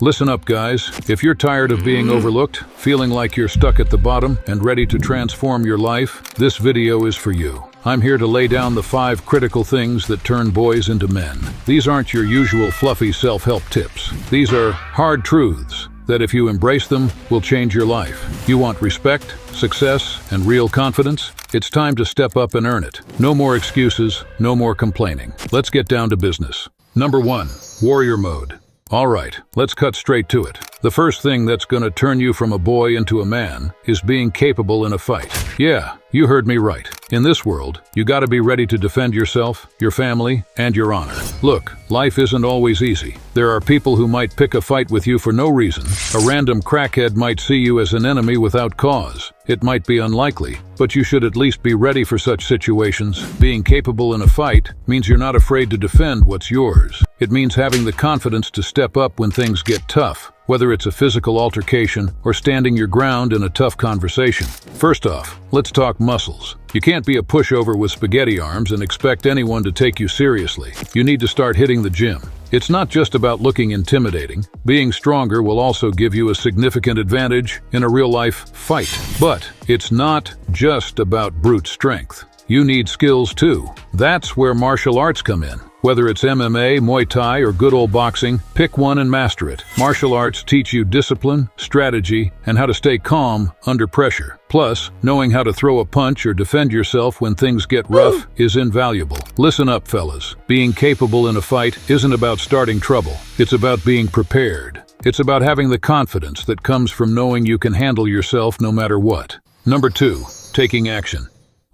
Listen up, guys. If you're tired of being overlooked, feeling like you're stuck at the bottom, and ready to transform your life, this video is for you. I'm here to lay down the 5 critical things that turn boys into men. These aren't your usual fluffy self-help tips. These are hard truths that, if you embrace them, will change your life. You want respect, success, and real confidence? It's time to step up and earn it. No more excuses, no more complaining. Let's get down to business. Number 1, warrior mode. All right, let's cut straight to it. The first thing that's gonna turn you from a boy into a man is being capable in a fight. Yeah, you heard me right. In this world, you gotta be ready to defend yourself, your family, and your honor. Look, life isn't always easy. There are people who might pick a fight with you for no reason. A random crackhead might see you as an enemy without cause. It might be unlikely, but you should at least be ready for such situations. Being capable in a fight means you're not afraid to defend what's yours. It means having the confidence to step up when things get tough, whether it's a physical altercation or standing your ground in a tough conversation. First off, let's talk muscles. You can't be a pushover with spaghetti arms and expect anyone to take you seriously. You need to start hitting the gym. It's not just about looking intimidating. Being stronger will also give you a significant advantage in a real-life fight. But it's not just about brute strength. You need skills too. That's where martial arts come in. Whether it's MMA, Muay Thai, or good old boxing, pick one and master it. Martial arts teach you discipline, strategy, and how to stay calm under pressure. Plus, knowing how to throw a punch or defend yourself when things get rough is invaluable. Listen up, fellas. Being capable in a fight isn't about starting trouble. It's about being prepared. It's about having the confidence that comes from knowing you can handle yourself no matter what. Number 2, taking action.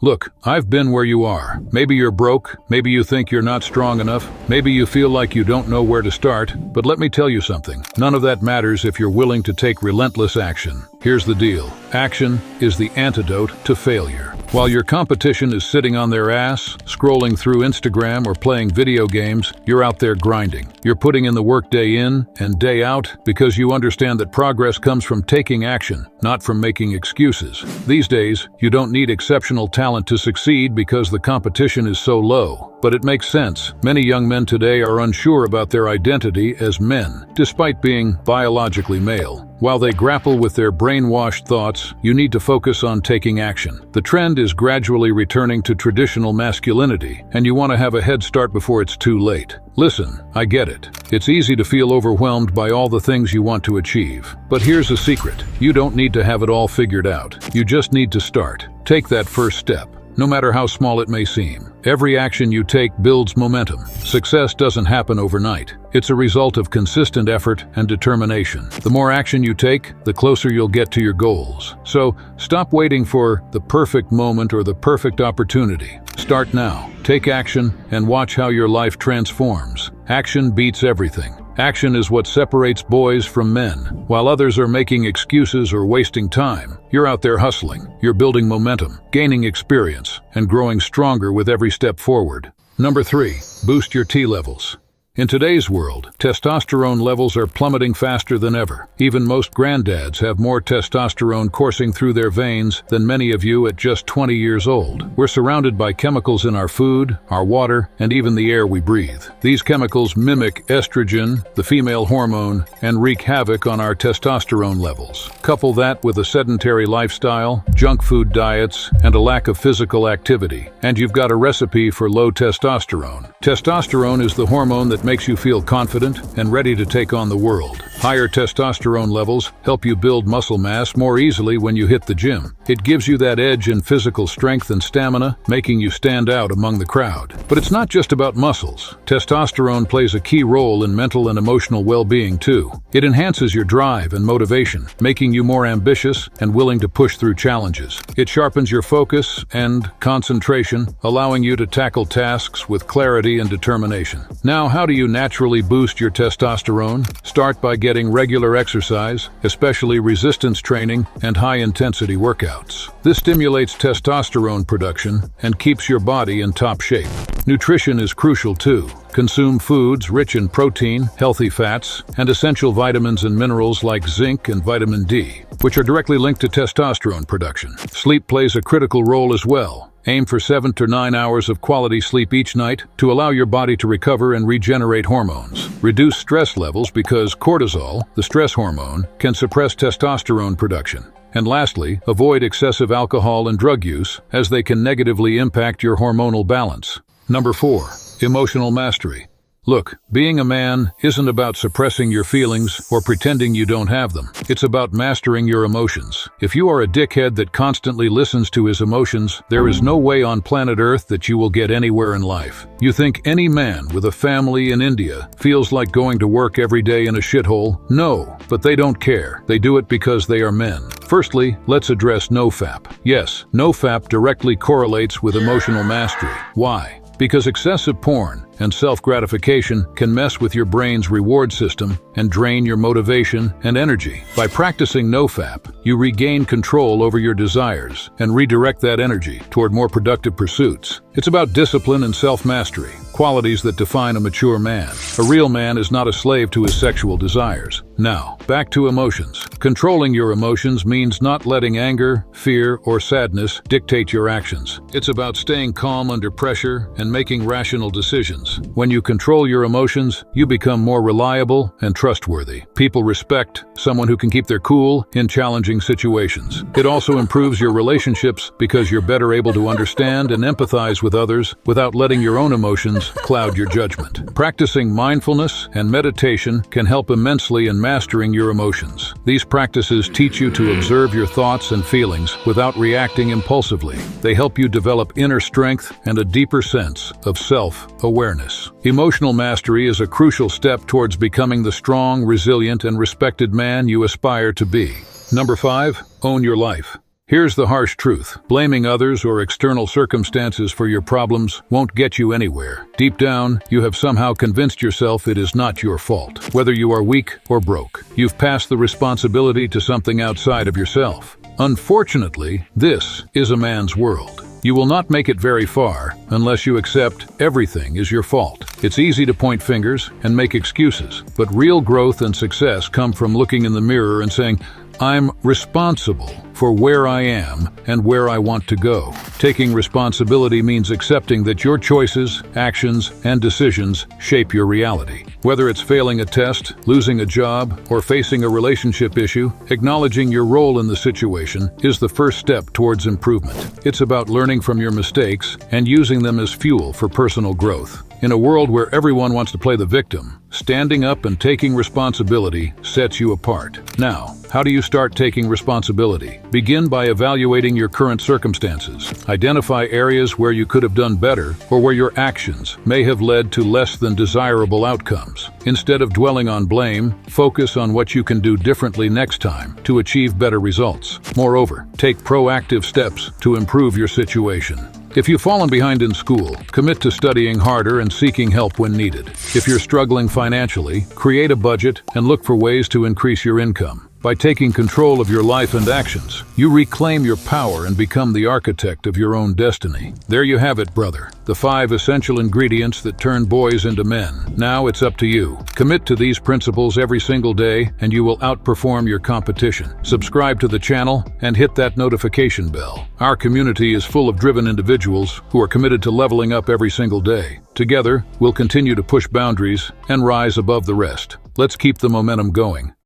Look, I've been where you are. Maybe you're broke, maybe you think you're not strong enough, maybe you feel like you don't know where to start, but let me tell you something. None of that matters if you're willing to take relentless action. Here's the deal. Action is the antidote to failure. While your competition is sitting on their ass, scrolling through Instagram or playing video games, you're out there grinding. You're putting in the work day in and day out because you understand that progress comes from taking action, not from making excuses. These days, you don't need exceptional talent to succeed because the competition is so low. But it makes sense. Many young men today are unsure about their identity as men, despite being biologically male. While they grapple with their brainwashed thoughts, you need to focus on taking action. The trend is gradually returning to traditional masculinity, and you want to have a head start before it's too late. Listen, I get it. It's easy to feel overwhelmed by all the things you want to achieve. But here's a secret. You don't need to have it all figured out. You just need to start. Take that first step, no matter how small it may seem. Every action you take builds momentum. Success doesn't happen overnight. It's a result of consistent effort and determination. The more action you take, the closer you'll get to your goals. So, stop waiting for the perfect moment or the perfect opportunity. Start now. Take action and watch how your life transforms. Action beats everything. Action is what separates boys from men. While others are making excuses or wasting time, you're out there hustling. You're building momentum, gaining experience, and growing stronger with every step forward. Number 3, boost your T levels. In today's world, testosterone levels are plummeting faster than ever. Even most granddads have more testosterone coursing through their veins than many of you at just 20 years old. We're surrounded by chemicals in our food, our water, and even the air we breathe. These chemicals mimic estrogen, the female hormone, and wreak havoc on our testosterone levels. Couple that with a sedentary lifestyle, junk food diets, and a lack of physical activity, and you've got a recipe for low testosterone. Testosterone is the hormone that makes you feel confident and ready to take on the world. Higher testosterone levels help you build muscle mass more easily when you hit the gym. It gives you that edge in physical strength and stamina, making you stand out among the crowd. But it's not just about muscles. Testosterone plays a key role in mental and emotional well-being too. It enhances your drive and motivation, making you more ambitious and willing to push through challenges. It sharpens your focus and concentration, allowing you to tackle tasks with clarity and determination. Now, how do you naturally boost your testosterone? Start by getting regular exercise, especially resistance training and high-intensity workouts. This stimulates testosterone production and keeps your body in top shape. Nutrition is crucial too. Consume foods rich in protein, healthy fats, and essential vitamins and minerals like zinc and vitamin D, which are directly linked to testosterone production. Sleep plays a critical role as well. Aim for 7 to 9 hours of quality sleep each night to allow your body to recover and regenerate hormones. Reduce stress levels because cortisol, the stress hormone, can suppress testosterone production. And lastly, avoid excessive alcohol and drug use, as they can negatively impact your hormonal balance. Number 4. Emotional mastery. Look, being a man isn't about suppressing your feelings or pretending you don't have them. It's about mastering your emotions. If you are a dickhead that constantly listens to his emotions, there is no way on planet Earth that you will get anywhere in life. You think any man with a family in India feels like going to work every day in a shithole? No, but they don't care. They do it because they are men. Firstly, let's address NoFap. Yes, NoFap directly correlates with emotional mastery. Why? Because excessive porn and self-gratification can mess with your brain's reward system and drain your motivation and energy. By practicing NoFap, you regain control over your desires and redirect that energy toward more productive pursuits. It's about discipline and self-mastery, qualities that define a mature man. A real man is not a slave to his sexual desires. Now, back to emotions. Controlling your emotions means not letting anger, fear, or sadness dictate your actions. It's about staying calm under pressure and making rational decisions. When you control your emotions, you become more reliable and trustworthy. People respect someone who can keep their cool in challenging situations. It also improves your relationships because you're better able to understand and empathize with others without letting your own emotions cloud your judgment. Practicing mindfulness and meditation can help immensely in mastering your emotions. These practices teach you to observe your thoughts and feelings without reacting impulsively. They help you develop inner strength and a deeper sense of self-awareness. Emotional mastery is a crucial step towards becoming the strong, resilient, and respected man you aspire to be. Number 5. Own your life. Here's the harsh truth. Blaming others or external circumstances for your problems won't get you anywhere. Deep down, you have somehow convinced yourself it is not your fault. Whether you are weak or broke, you've passed the responsibility to something outside of yourself. Unfortunately, this is a man's world. You will not make it very far unless you accept everything is your fault. It's easy to point fingers and make excuses, but real growth and success come from looking in the mirror and saying, I'm responsible for where I am and where I want to go. Taking responsibility means accepting that your choices, actions, and decisions shape your reality. Whether it's failing a test, losing a job, or facing a relationship issue, acknowledging your role in the situation is the first step towards improvement. It's about learning from your mistakes and using them as fuel for personal growth. In a world where everyone wants to play the victim, standing up and taking responsibility sets you apart. Now, how do you start taking responsibility? Begin by evaluating your current circumstances. Identify areas where you could have done better or where your actions may have led to less than desirable outcomes. Instead of dwelling on blame, focus on what you can do differently next time to achieve better results. Moreover, take proactive steps to improve your situation. If you've fallen behind in school, commit to studying harder and seeking help when needed. If you're struggling financially, create a budget and look for ways to increase your income. By taking control of your life and actions, you reclaim your power and become the architect of your own destiny. There you have it, brother. The 5 essential ingredients that turn boys into men. Now it's up to you. Commit to these principles every single day and you will outperform your competition. Subscribe to the channel and hit that notification bell. Our community is full of driven individuals who are committed to leveling up every single day. Together, we'll continue to push boundaries and rise above the rest. Let's keep the momentum going.